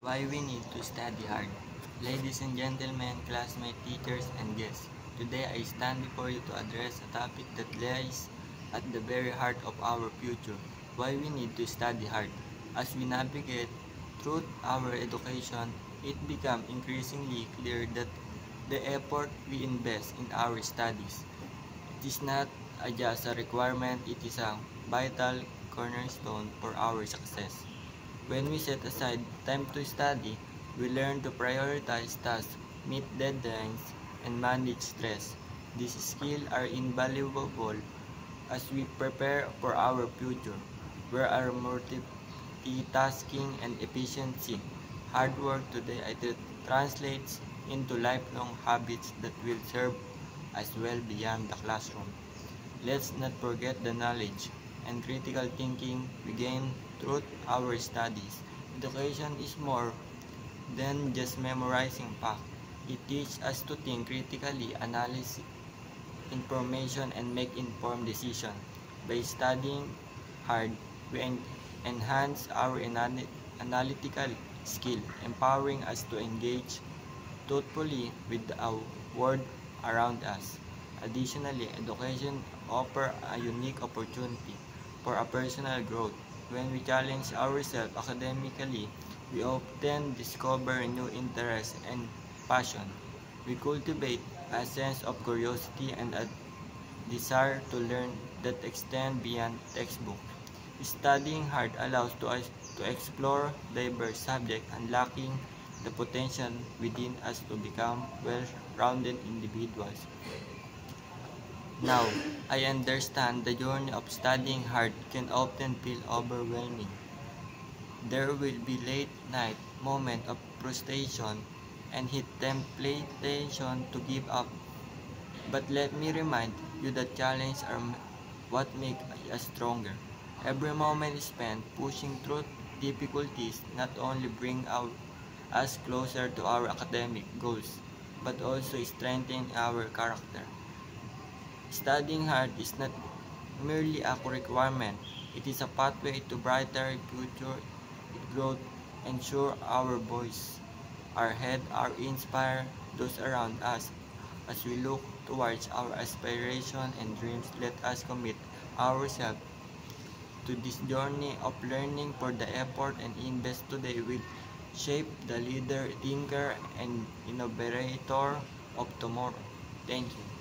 Why we need to study hard. Ladies and gentlemen, classmates, teachers, and guests, today I stand before you to address a topic that lies at the very heart of our future. Why we need to study hard. As we navigate through our education, it becomes increasingly clear that the effort we invest in our studies, it is not just a requirement, it is a vital cornerstone for our success. When we set aside time to study, we learn to prioritize tasks, meet deadlines, and manage stress. These skills are invaluable as we prepare for our future, where our multitasking and efficiency, hard work today translates into lifelong habits that will serve us well beyond the classroom. Let's not forget the knowledge and critical thinking we gain through our studies. Education is more than just memorizing facts. It teaches us to think critically, analyze information, and make informed decisions. By studying hard, we enhance our analytical skill, empowering us to engage thoughtfully with the world around us. Additionally, education offers a unique opportunity for a personal growth. When we challenge ourselves academically, we often discover new interests and passion. We cultivate a sense of curiosity and a desire to learn that extend beyond textbook. Studying hard allows us to explore diverse subjects, unlocking the potential within us to become well-rounded individuals. Now, I understand the journey of studying hard can often feel overwhelming. There will be late night moments of frustration and hit temptation to give up. But let me remind you that challenges are what make us stronger. Every moment spent pushing through difficulties not only bring us closer to our academic goals, but also strengthen our character. Studying hard is not merely a requirement, it is a pathway to brighter future growth. Ensure our voice, our head, our inspire those around us as we look towards our aspiration and dreams. Let us commit ourselves to this journey of learning, for the effort and invest today will shape the leader, thinker, and innovator of tomorrow. Thank you.